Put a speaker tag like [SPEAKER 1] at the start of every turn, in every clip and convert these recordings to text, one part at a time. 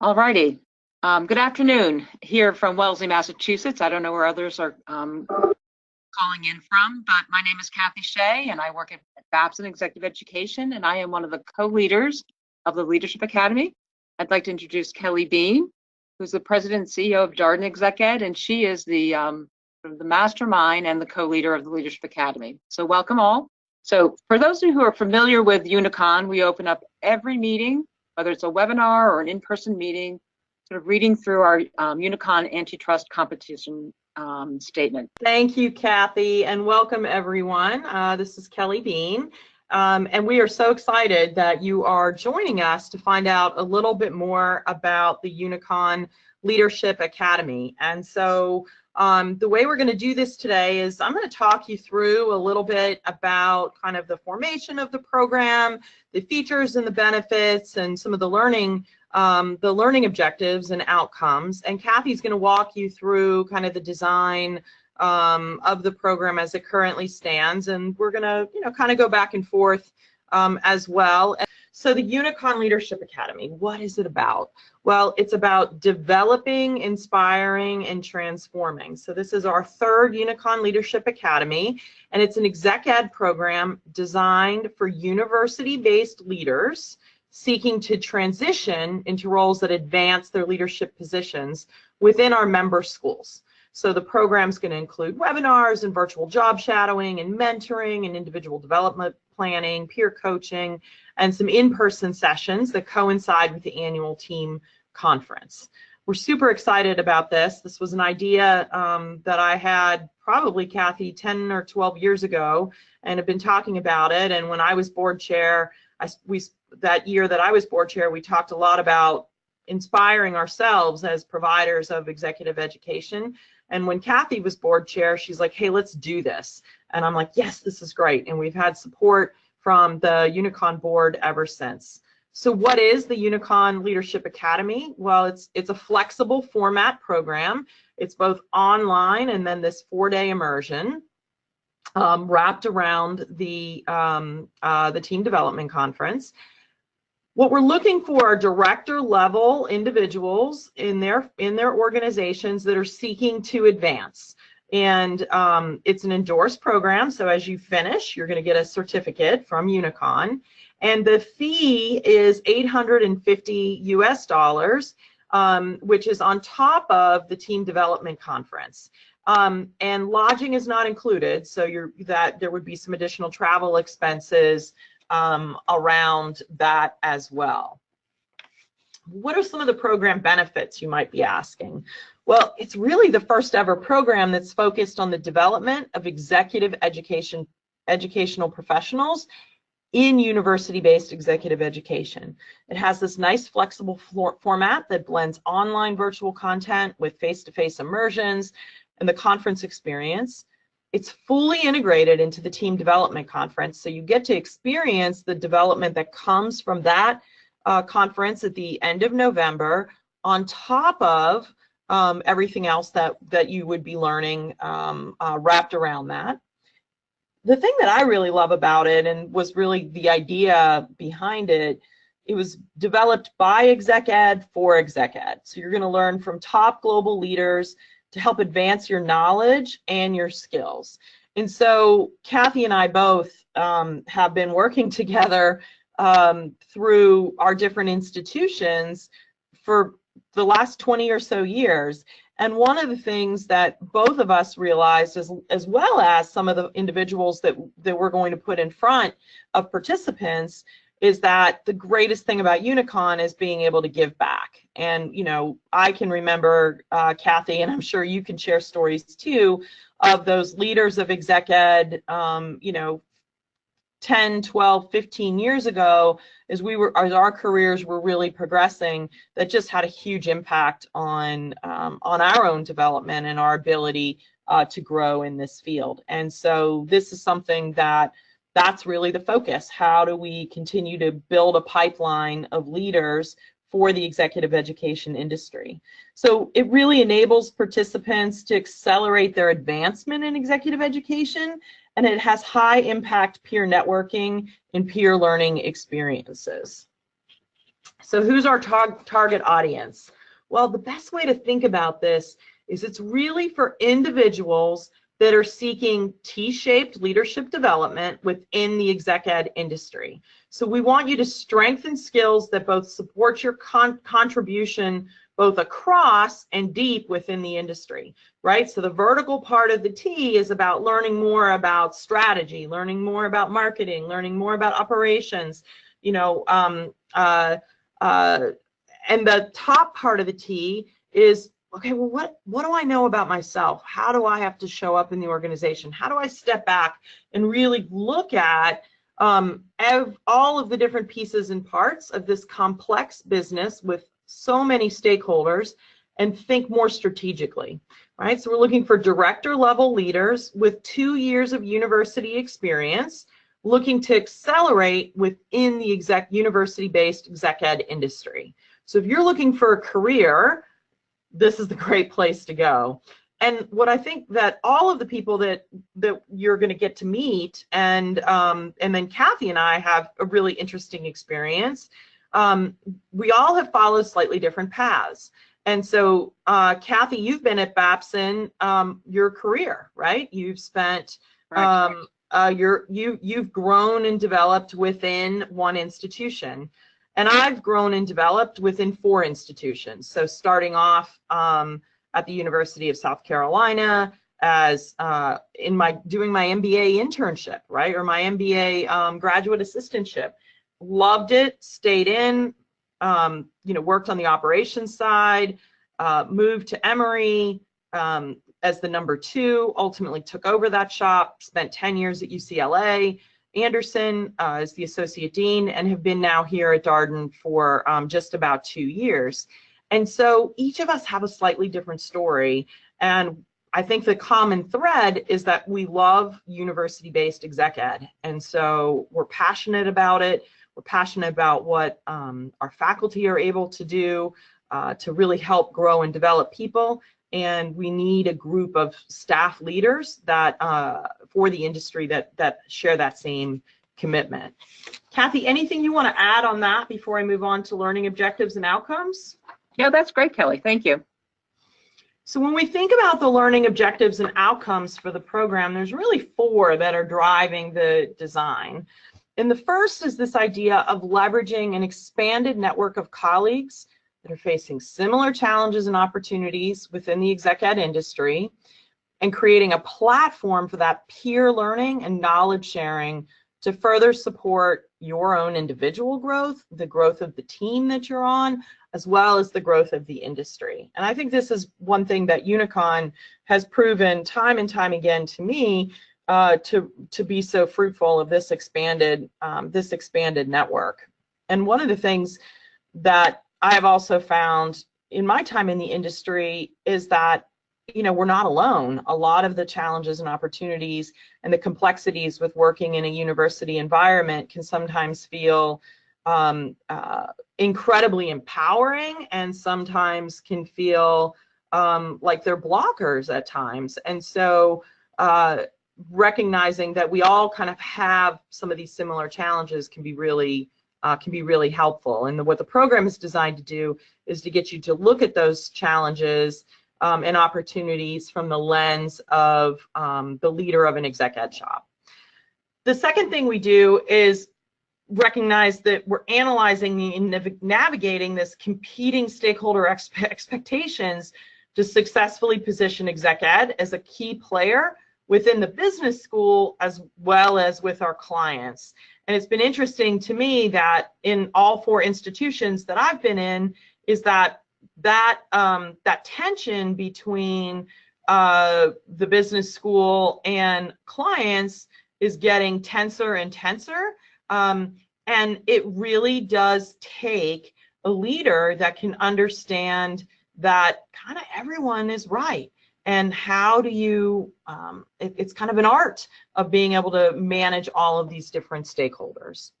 [SPEAKER 1] All righty. Good afternoon here from Wellesley, Massachusetts. I don't know where others are calling in from, but my name is Cathy Shea and I work at Babson Executive Education, and I am one of the co-leaders of the Leadership Academy. I'd like to introduce Kelley Bean, who's the president and CEO of Darden Exec Ed, and she is the mastermind and the co-leader of the Leadership Academy. So welcome all. So for those of you who are familiar with UNICON, we open up every meeting, whether it's a webinar or an in-person meeting, sort of reading through our UNICON antitrust competition statement.
[SPEAKER 2] Thank you, Cathy, and welcome everyone. This is Kelley Bean, and we are so excited that you are joining us to find out a little bit more about the UNICON Leadership Academy. And so the way we're going to do this today is I'm going to talk you through a little bit about kind of the formation of the program, the features and the benefits, and some of the learning objectives and outcomes. And Cathy's going to walk you through kind of the design of the program as it currently stands, and we're going to kind of go back and forth as well. So the UNICON Leadership Academy, what is it about? Well, it's about developing, inspiring, and transforming. So this is our third UNICON Leadership Academy, and it's an exec ed program designed for university-based leaders seeking to transition into roles that advance their leadership positions within our member schools. So the program's going to include webinars and virtual job shadowing and mentoring and individual development planning, peer coaching, and some in-person sessions that coincide with the annual team conference. We're super excited about this. This was an idea that I had probably, Cathy, 10 or 12 years ago, and have been talking about it. And when I was board chair, that year that I was board chair, we talked a lot about inspiring ourselves as providers of executive education. And when Cathy was board chair, she's like, hey, let's do this. And I'm like, yes, this is great. And we've had support from the UNICON board ever since. So what is the UNICON Leadership Academy? Well, it's a flexible format program. It's both online and then this 4-day immersion wrapped around the team development conference. What we're looking for are director level individuals in their organizations that are seeking to advance. And it's an endorsed program, so as you finish, you're going to get a certificate from UNICON. And the fee is $850 US, which is on top of the team development conference. And lodging is not included, so there would be some additional travel expenses around that as well. What are some of the program benefits, you might be asking? Well, it's really the first ever program that's focused on the development of executive educational professionals in university-based executive education. It has this nice flexible format that blends online virtual content with face-to-face immersions and the conference experience. It's fully integrated into the team development conference, so you get to experience the development that comes from that conference at the end of November, on top of everything else that you would be learning wrapped around that. The thing that I really love about it, and was really the idea behind it, it was developed by exec ed for exec ed. So you're going to learn from top global leaders to help advance your knowledge and your skills. And so Cathy and I both have been working together through our different institutions for the last 20 or so years. And one of the things that both of us realized, as well as some of the individuals that we're going to put in front of participants, is that the greatest thing about UNICON is being able to give back. And, I can remember, Cathy, and I'm sure you can share stories too, of those leaders of exec ed, 10, 12, 15 years ago, as our careers were really progressing, that just had a huge impact on our own development and our ability to grow in this field. And so this is something that's really the focus. How do we continue to build a pipeline of leaders for the executive education industry? So it really enables participants to accelerate their advancement in executive education, and it has high impact peer networking and peer learning experiences. So who's our target audience? Well, the best way to think about this is it's really for individuals that are seeking T-shaped leadership development within the exec ed industry. So we want you to strengthen skills that both support your contribution both across and deep within the industry, right? So the vertical part of the T is about learning more about strategy, learning more about marketing, learning more about operations, you know, and the top part of the T is, okay, well, what do I know about myself? How do I have to show up in the organization? How do I step back and really look at all of the different pieces and parts of this complex business with so many stakeholders and think more strategically, right? So we're looking for director level leaders with 2 years of university experience, looking to accelerate within the university-based exec ed industry. So if you're looking for a career, this is the great place to go. And what I think that all of the people that you're going to get to meet, and then Cathy and I have a really interesting experience. We all have followed slightly different paths. And so, Cathy, you've been at Babson your career, right? You've spent you've grown and developed within one institution. And I've grown and developed within 4 institutions. So starting off at the University of South Carolina as doing my MBA internship, right, or my MBA graduate assistantship. Loved it, stayed in, worked on the operations side, moved to Emory as the number 2, ultimately took over that shop, spent 10 years at UCLA, Anderson as the associate dean, and have been now here at Darden for just about 2 years. And so each of us have a slightly different story. And I think the common thread is that we love university-based exec ed. And so we're passionate about it. We're passionate about what our faculty are able to do to really help grow and develop people. And we need a group of staff leaders that for the industry that share that same commitment. Cathy, anything you want to add on that before I move on to learning objectives and outcomes?
[SPEAKER 1] Yeah, that's great, Kelley. Thank you.
[SPEAKER 2] So when we think about the learning objectives and outcomes for the program, there's really 4 that are driving the design. And the first is this idea of leveraging an expanded network of colleagues that are facing similar challenges and opportunities within the exec ed industry, and creating a platform for that peer learning and knowledge sharing to further support your own individual growth, the growth of the team that you're on, as well as the growth of the industry. And I think this is one thing that UNICON has proven time and time again to me to be so fruitful of this expanded network. And one of the things that I've also found in my time in the industry is that, we're not alone. A lot of the challenges and opportunities and the complexities with working in a university environment can sometimes feel incredibly empowering, and sometimes can feel like they're blockers at times. And so recognizing that we all kind of have some of these similar challenges can be really helpful. And what the program is designed to do is to get you to look at those challenges and opportunities from the lens of the leader of an exec ed shop. The second thing we do is recognize that we're analyzing and navigating this competing stakeholder expectations to successfully position exec ed as a key player within the business school as well as with our clients. And it's been interesting to me that in all 4 institutions that I've been in is that tension between the business school and clients is getting tenser and tenser. And it really does take a leader that can understand that kind of everyone is right. And how do you, it's kind of an art of being able to manage all of these different stakeholders.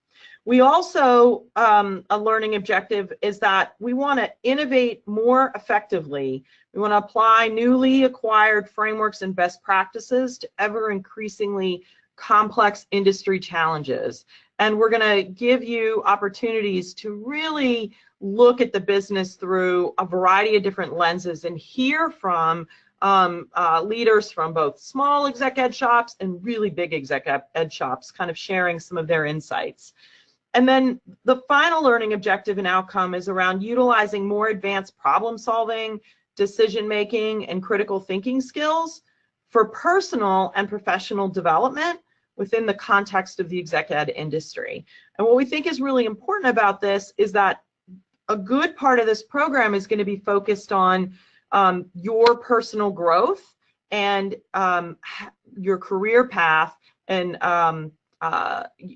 [SPEAKER 2] We also, a learning objective is that we want to innovate more effectively. We want to apply newly acquired frameworks and best practices to ever increasingly complex industry challenges. And we're going to give you opportunities to really look at the business through a variety of different lenses and hear from leaders from both small exec ed shops and really big exec ed shops, kind of sharing some of their insights. And then the final learning objective and outcome is around utilizing more advanced problem solving, decision making, and critical thinking skills for personal and professional development within the context of the exec ed industry. And what we think is really important about this is that a good part of this program is going to be focused on your personal growth and your career path and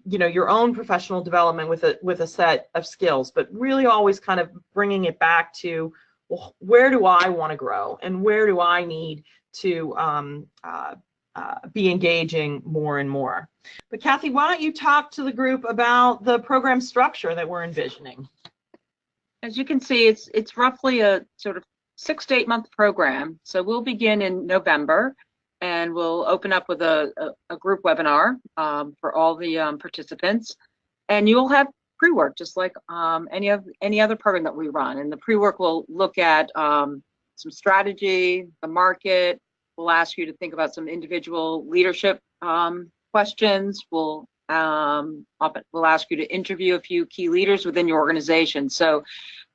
[SPEAKER 2] your own professional development with a set of skills, but really always kind of bringing it back to, well, where do I want to grow and where do I need to be engaging more and more. But Cathy, why don't you talk to the group about the program structure that we're envisioning?
[SPEAKER 1] As you can see, it's roughly a sort of 6 to 8 month program. So we'll begin in November, and we'll open up with a group webinar for all the participants. And you'll have pre-work just like any other program that we run. And the pre-work will look at some strategy, the market. We'll ask you to think about some individual leadership questions. We'll ask you to interview a few key leaders within your organization. So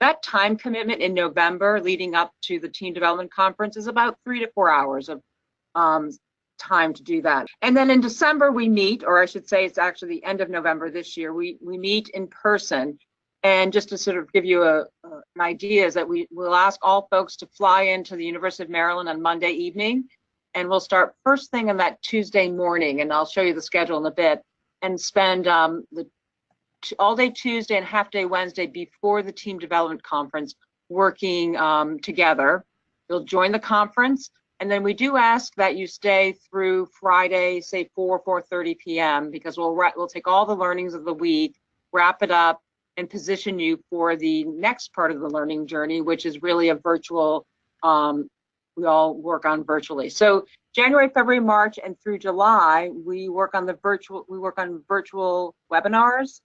[SPEAKER 1] that time commitment in November leading up to the Team Development Conference is about 3 to 4 hours of time to do that. And then in December we meet, or I should say it's actually the end of November this year, we meet in person. And just to sort of give you an idea is that we'll ask all folks to fly into the University of Maryland on Monday evening, and we'll start first thing on that Tuesday morning, and I'll show you the schedule in a bit, and spend the all day Tuesday and half day Wednesday before the Team Development Conference working together. You'll join the conference, and then we do ask that you stay through Friday, say 4:30 p.m., because we'll take all the learnings of the week, wrap it up, and position you for the next part of the learning journey, which is really a virtual, we all work on virtually. So January, February, March, and through July, we work on virtual webinars,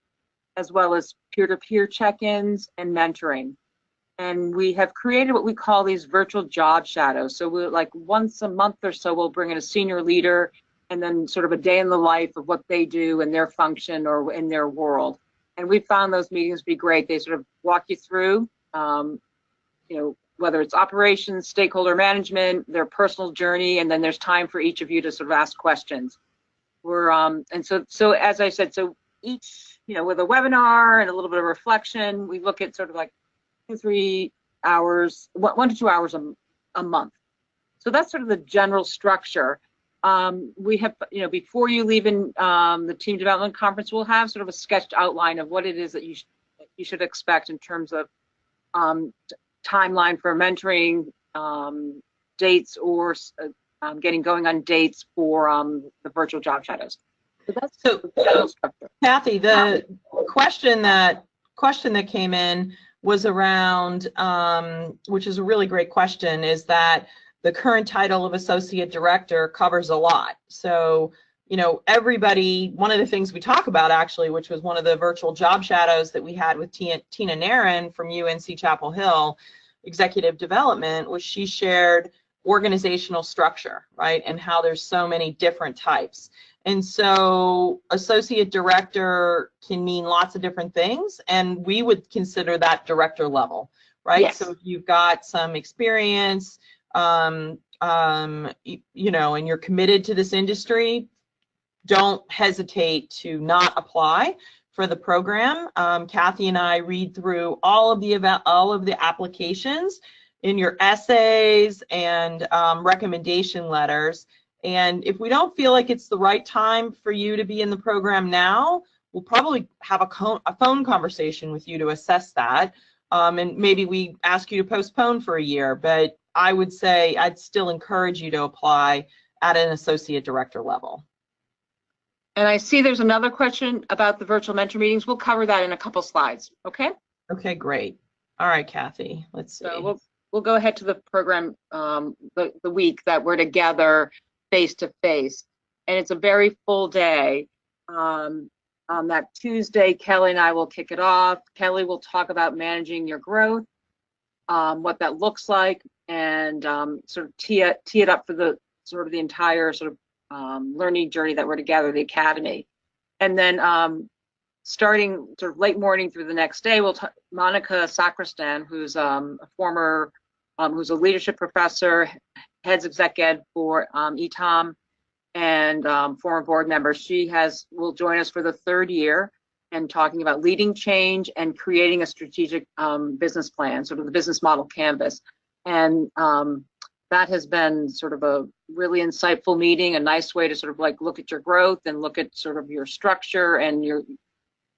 [SPEAKER 1] as well as peer-to-peer check-ins and mentoring. And we have created what we call these virtual job shadows. So we're like once a month or so, we'll bring in a senior leader and then sort of a day in the life of what they do and their function or in their world. And we found those meetings to be great. They sort of walk you through, whether it's operations, stakeholder management, their personal journey, and then there's time for each of you to sort of ask questions. And so as I said, so each, with a webinar and a little bit of reflection, we look at sort of like 2 to 3 hours, 1 to 2 hours a month. So that's sort of the general structure. We have, before you leave in the Team Development Conference, we'll have sort of a sketched outline of what it is that you should expect in terms of timeline for mentoring, dates, or getting going on dates for the virtual job shadows. So that's the general structure.
[SPEAKER 2] Cathy, the question that came in was around, which is a really great question, is that the current title of associate director covers a lot. So, everybody, one of the things we talk about actually, which was one of the virtual job shadows that we had with Tina Narin from UNC Chapel Hill Executive Development, was she shared organizational structure, right? And how there's so many different types. And so associate director can mean lots of different things, and we would consider that director level, right?
[SPEAKER 1] Yes.
[SPEAKER 2] So if you've got some experience, and you're committed to this industry, don't hesitate to not apply for the program. Cathy and I read through all of the applications in your essays and recommendation letters. And if we don't feel like it's the right time for you to be in the program now, we'll probably have a phone conversation with you to assess that. And maybe we ask you to postpone for a year, but I would say I'd still encourage you to apply at an associate director level.
[SPEAKER 1] And I see there's another question about the virtual mentor meetings. We'll cover that in a couple slides, okay?
[SPEAKER 2] Okay, great. All right, Cathy, let's see.
[SPEAKER 1] So we'll go ahead to the program, the week that we're together face to face, and it's a very full day. That Tuesday, Kelley and I will kick it off. Kelley will talk about managing your growth, what that looks like, and sort of tee it up for the sort of the entire sort of learning journey that we're together, the academy. And then starting sort of late morning through the next day, Monica Sacristan, who's a former, who's a leadership professor, heads exec ed for ETOM, and former board member. She will join us for the third year and talking about leading change and creating a strategic business plan, sort of the business model canvas. And that has been sort of a really insightful meeting, a nice way to sort of like look at your growth and look at sort of your structure and your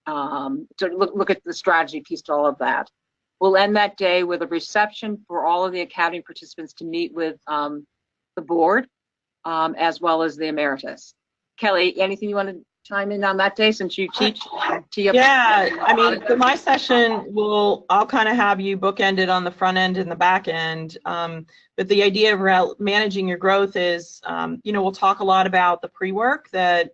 [SPEAKER 1] to look at the strategy piece to all of that. We'll end that day with a reception for all of the academy participants to meet with the board as well as the emeritus. Kelley, anything you want to chime in on that day since you teach?
[SPEAKER 2] Yeah, I mean, my session I'll kind of have you bookended on the front end and the back end. But the idea of managing your growth is, we'll talk a lot about the pre-work that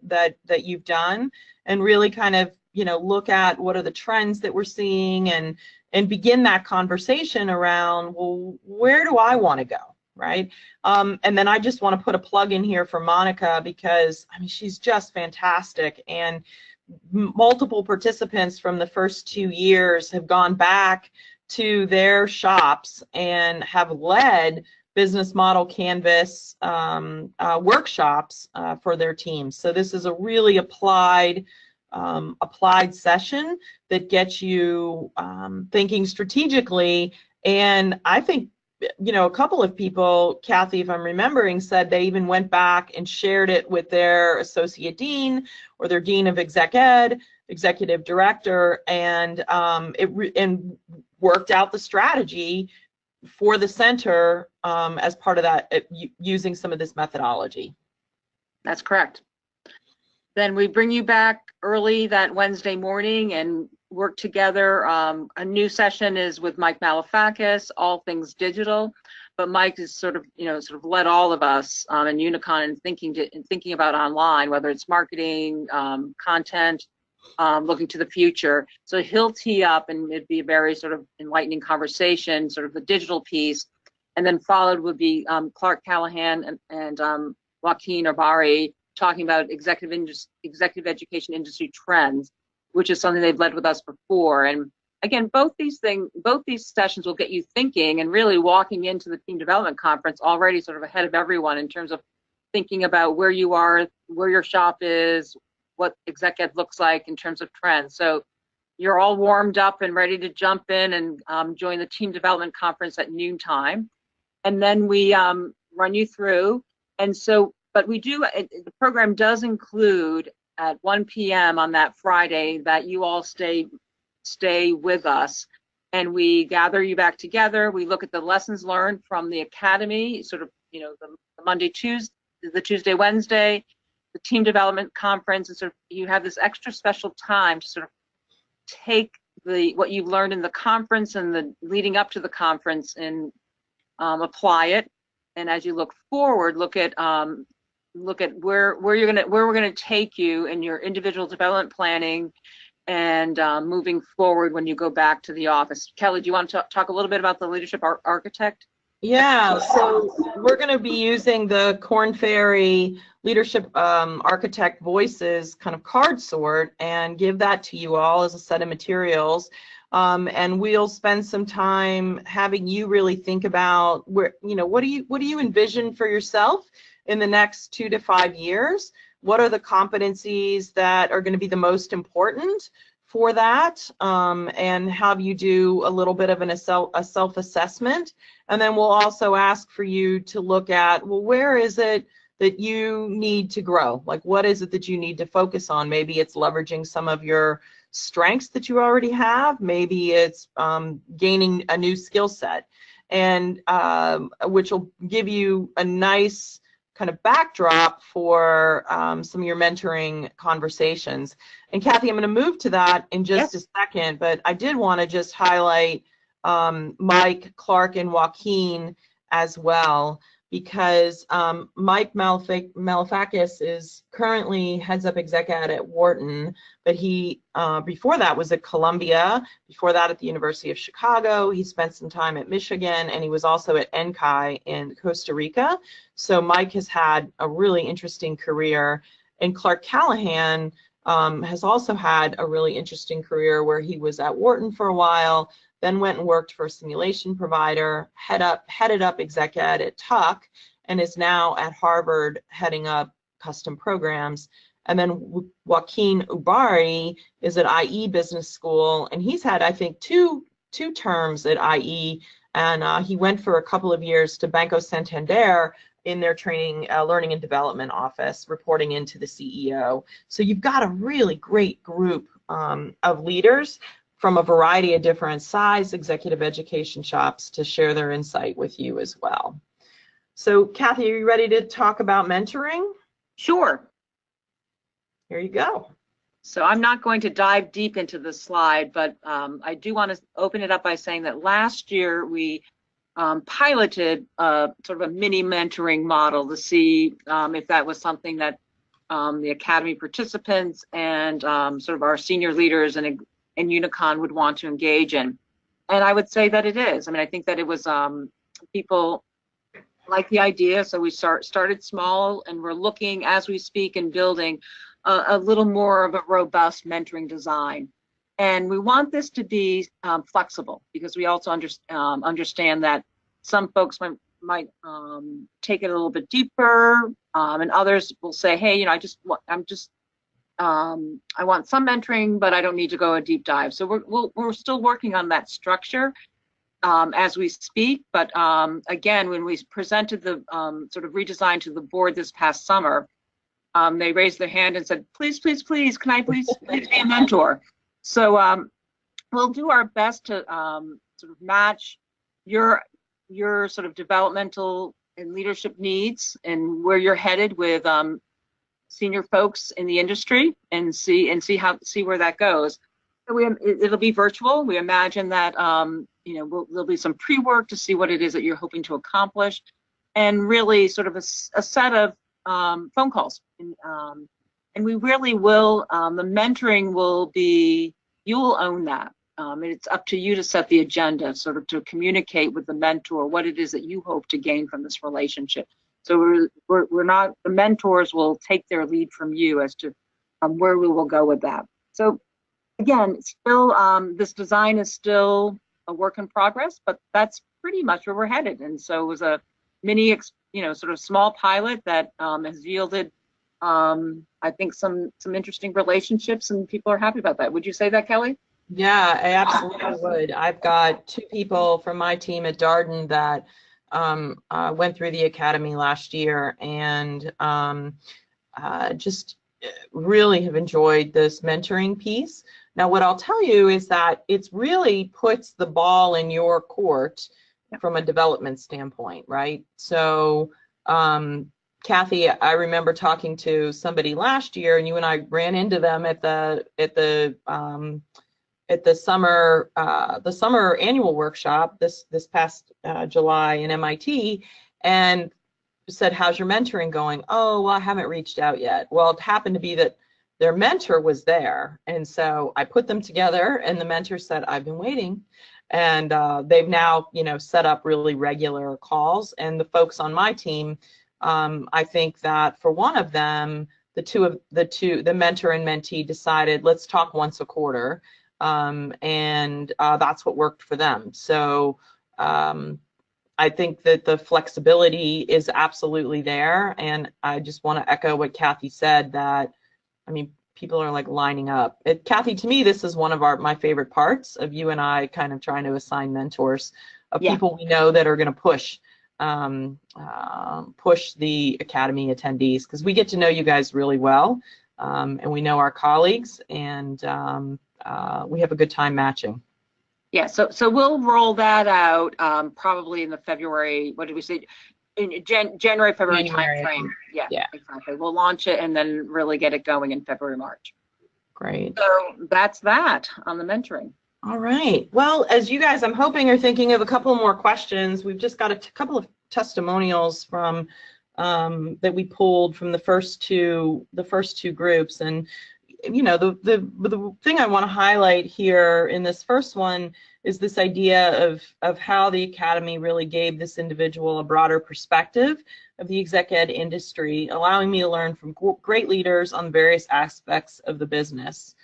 [SPEAKER 2] you've done, and really kind of, look at what are the trends that we're seeing, and begin that conversation around, well, where do I want to go, right? And then I just want to put a plug in here for Monica, because I mean, she's just fantastic, and multiple participants from the first 2 years have gone back to their shops and have led business model canvas workshops for their teams. So this is a really applied session that gets you thinking strategically. And I think, a couple of people, Cathy, if I'm remembering, said they even went back and shared it with their associate dean or their dean of exec ed, executive director, and and worked out the strategy for the center as part of that, using some of this methodology. That's correct.
[SPEAKER 1] Then we bring you back early that Wednesday morning and work together. A new session is with Mike Malafakis, all things digital. But Mike is sort of led all of us in UNICON in thinking about online, whether it's marketing, content, looking to the future. So he'll tee up, and it'd be a very sort of enlightening conversation, sort of the digital piece. And then followed would be Clark Callahan and Joaquin Arbari talking about executive education industry trends, which is something they've led with us before. And again, both these sessions will get you thinking and really walking into the team development conference already sort of ahead of everyone in terms of thinking about where you are, where your shop is, what exec ed looks like in terms of trends. So you're all warmed up and ready to jump in and join the team development conference at noontime. And then we run you through. And so, but the program does include at 1 p.m. on that Friday that you all stay with us, and we gather you back together. We look at the lessons learned from the academy, sort of, the Monday, Tuesday, the Tuesday, Wednesday, the team development conference, and sort of you have this extra special time to sort of take what you've learned in the conference and the leading up to the conference and apply it. And as you look forward, look at where we're gonna take you in your individual development planning and moving forward when you go back to the office. Kelley, do you want to talk a little bit about the leadership architect?
[SPEAKER 2] Yeah, so we're going to be using the Korn Ferry leadership architect voices kind of card sort and give that to you all as a set of materials. And we'll spend some time having you really think about what do you envision for yourself in the next 2 to 5 years? What are the competencies that are going to be the most important for that? And have you do a little bit of a self-assessment. And then we'll also ask for you to look at, well, where is it that you need to grow? Like, what is it that you need to focus on? Maybe it's leveraging some of your strengths that you already have. Maybe it's gaining a new skill set, and which will give you a nice kind of backdrop for some of your mentoring conversations. And Cathy, I'm going to move to that in just a second, but I did want to just highlight Mike, Clark, and Joaquin as well. because Mike Malafakis is currently heads up exec ed at Wharton, but he, before that, was at Columbia, before that at the University of Chicago. He spent some time at Michigan, and he was also at NCAI in Costa Rica. So Mike has had a really interesting career. And Clark Callahan has also had a really interesting career where he was at Wharton for a while, then went and worked for a simulation provider, headed up exec ed at Tuck, and is now at Harvard heading up custom programs. And then Joaquin Ubari is at IE Business School, and he's had, I think, two terms at IE, and he went for a couple of years to Banco Santander in their training, learning and development office, reporting into the CEO. So you've got a really great group of leaders from a variety of different size executive education shops to share their insight with you as well. So Cathy, are you ready to talk about mentoring?
[SPEAKER 1] Sure.
[SPEAKER 2] Here you go.
[SPEAKER 1] So I'm not going to dive deep into this slide, but I do want to open it up by saying that last year we piloted sort of a mini mentoring model to see if that was something that the Academy participants and sort of our senior leaders and UNICON would want to engage in. And I would say that it is. I mean, I think that it was people like the idea, so we started small, and we're looking as we speak and building a little more of a robust mentoring design. And we want this to be flexible, because we also understand that some folks might take it a little bit deeper, and others will say, hey, you know, I want some mentoring, but I don't need to go a deep dive. So we're still working on that structure as we speak. But again, when we presented the sort of redesign to the board this past summer, they raised their hand and said, please, please, please, can I please be a mentor? So we'll do our best to sort of match your sort of developmental and leadership needs and where you're headed with senior folks in the industry, and see where that goes. So it'll be virtual. We imagine that you know, there'll be some pre-work to see what it is that you're hoping to accomplish, and really sort of a set of phone calls. And we really will. The mentoring will be, you'll own that. It's up to you to set the agenda, sort of to communicate with the mentor what it is that you hope to gain from this relationship. So we're not, the mentors will take their lead from you as to where we will go with that. So again, still, this design is still a work in progress, but that's pretty much where we're headed. And so it was a mini, you know, sort of small pilot that has yielded, I think, some interesting relationships, and people are happy about that. Would you say that, Kelley?
[SPEAKER 2] Yeah, I absolutely would. I've got 2 people from my team at Darden that went through the academy last year, and just really have enjoyed this mentoring piece. Now, what I'll tell you is that it really puts the ball in your court from a development standpoint, right? So, Cathy, I remember talking to somebody last year, and you and I ran into them at the summer annual workshop this past July in MIT, and said, how's your mentoring going? Oh, well, I haven't reached out yet. Well, it happened to be that their mentor was there, and so I put them together, and the mentor said, I've been waiting. And they've now, you know, set up really regular calls. And the folks on my team, I think that for one of them, the mentor and mentee decided, let's talk once a quarter. And that's what worked for them. So I think that the flexibility is absolutely there. And I just want to echo what Cathy said, that, I mean, people are like lining up. Cathy, to me, this is one of my favorite parts of you and I kind of trying to assign mentors of people we know that are going to push the academy attendees, because we get to know you guys really well, and we know our colleagues, and we have a good time matching.
[SPEAKER 1] Yeah, so we'll roll that out probably in the February, what did we say? In January, February timeframe. Yeah, exactly. We'll launch it and then really get it going in February, March.
[SPEAKER 2] Great.
[SPEAKER 1] So that's that on the mentoring.
[SPEAKER 2] All right. Well, as you guys, I'm hoping, are thinking of a couple more questions, we've just got a couple of testimonials from that we pulled from the first two groups. And you know, the thing I want to highlight here in this first one is this idea of how the Academy really gave this individual a broader perspective of the exec ed industry, allowing me to learn from great leaders on various aspects of the business.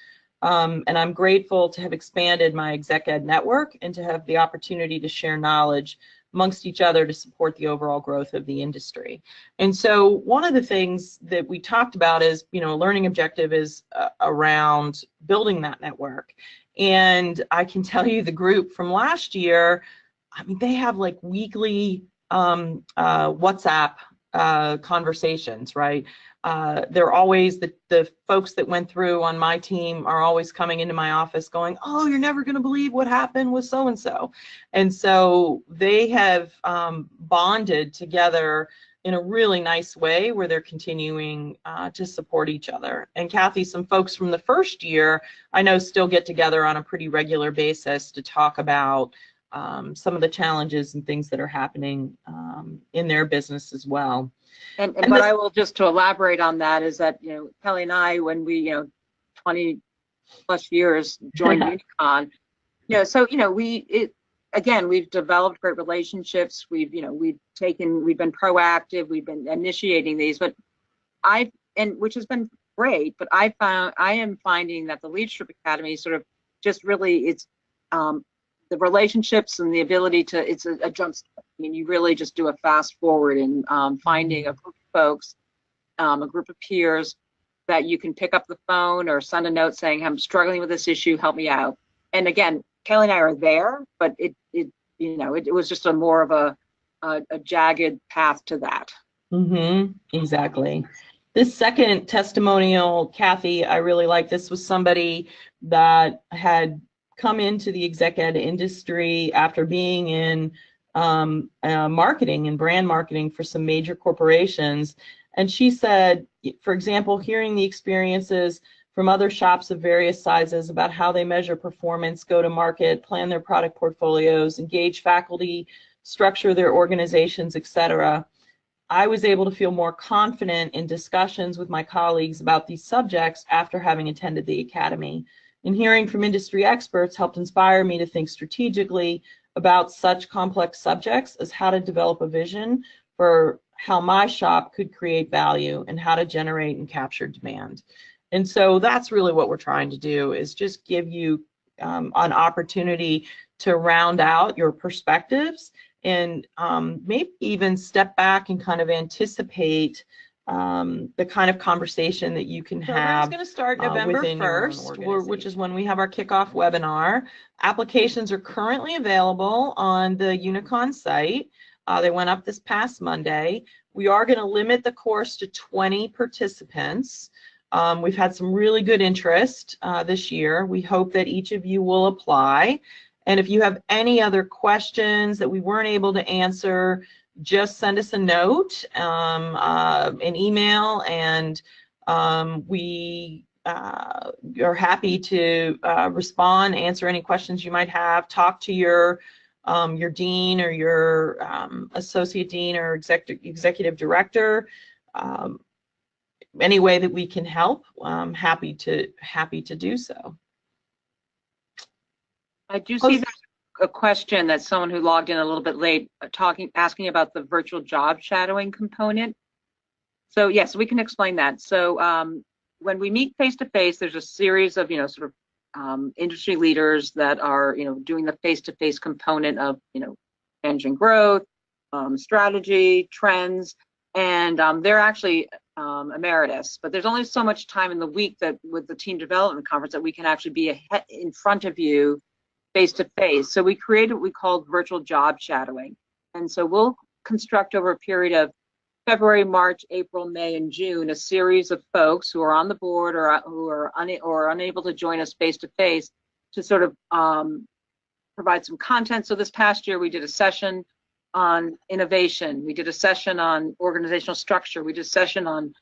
[SPEAKER 2] And I'm grateful to have expanded my exec ed network and to have the opportunity to share knowledge amongst each other to support the overall growth of the industry. And so one of the things that we talked about is, you know, a learning objective is around building that network. And I can tell you the group from last year, I mean, they have like weekly WhatsApp conversations, right? They're always, the folks that went through on my team are always coming into my office going, oh, you're never going to believe what happened with so-and-so. And so they have bonded together in a really nice way where they're continuing to support each other. And Cathy, some folks from the first year I know still get together on a pretty regular basis to talk about some of the challenges and things that are happening in their business as well.
[SPEAKER 1] And what I will, just to elaborate on that, is that, you know, Kelley and I, when we, 20 plus years joined UNICON, so, again, we've developed great relationships. We've been proactive. We've been initiating these, but which has been great, but I am finding that the Leadership Academy sort of just really, it's, the relationships and the ability to, it's a jump start. I mean, you really just do a fast forward in finding a group of folks, a group of peers that you can pick up the phone or send a note saying, I'm struggling with this issue, help me out. And again, Kelley and I are there, but it was just a more of a jagged path to that.
[SPEAKER 2] Exactly. This second testimonial, Cathy, I really like. This was somebody that had come into the exec ed industry after being in marketing and brand marketing for some major corporations. And she said, for example, hearing the experiences from other shops of various sizes about how they measure performance, go to market, plan their product portfolios, engage faculty, structure their organizations, etc., I was able to feel more confident in discussions with my colleagues about these subjects after having attended the Academy. And hearing from industry experts helped inspire me to think strategically about such complex subjects as how to develop a vision for how my shop could create value and how to generate and capture demand. And so that's really what we're trying to do, is just give you an opportunity to round out your perspectives and maybe even step back and kind of anticipate the kind of conversation that you can have. It's going to start November 1st, which is when we have our kickoff webinar. Applications are currently available on the UNICON site. They went up this past Monday. We are going to limit the course to 20 participants. We've had some really good interest this year. We hope that each of you will apply. And if you have any other questions that we weren't able to answer, just send us a note, an email, and we are happy to respond, answer any questions you might have. Talk to your dean or your associate dean or executive director. Any way that we can help, I'm happy to do so.
[SPEAKER 1] I do see there's a question that someone who logged in a little bit late asking about the virtual job shadowing component. So yes, we can explain that. So when we meet face to face, there's a series of industry leaders that are doing the face to face component of managing growth, strategy, trends, and they're actually emeritus. But there's only so much time in the week that with the team development conference that we can actually be in front of you face-to-face. So we created what we called virtual job shadowing. And so we'll construct over a period of February, March, April, May, and June a series of folks who are on the board or who are unable to join us face-to-face to sort of provide some content. So this past year we did a session on innovation. We did a session on organizational structure. We did a session on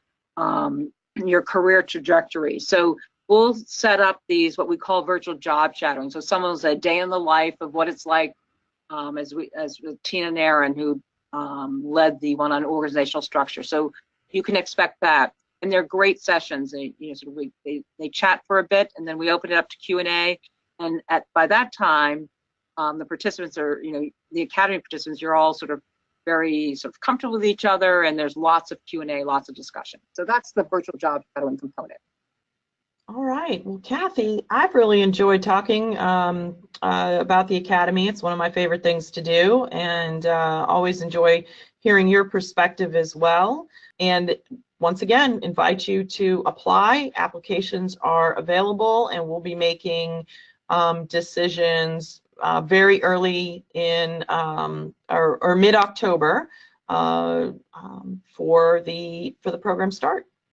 [SPEAKER 1] your career trajectory. So we'll set up these, what we call virtual job shadowing. So someone's a day in the life of what it's like, as with Tina and Aaron, who led the one on organizational structure. So you can expect that. And they're great sessions. They, sort of they chat for a bit, and then we open it up to Q&A. And by that time, the participants are, the Academy participants, you're all sort of very sort of comfortable with each other, and there's lots of Q&A, lots of discussion. So that's the virtual job shadowing component.
[SPEAKER 2] All right. Well, Cathy, I've really enjoyed talking about the Academy. It's one of my favorite things to do, and always enjoy hearing your perspective as well. And once again, invite you to apply. Applications are available, and we'll be making decisions very early in or mid-October for the program start.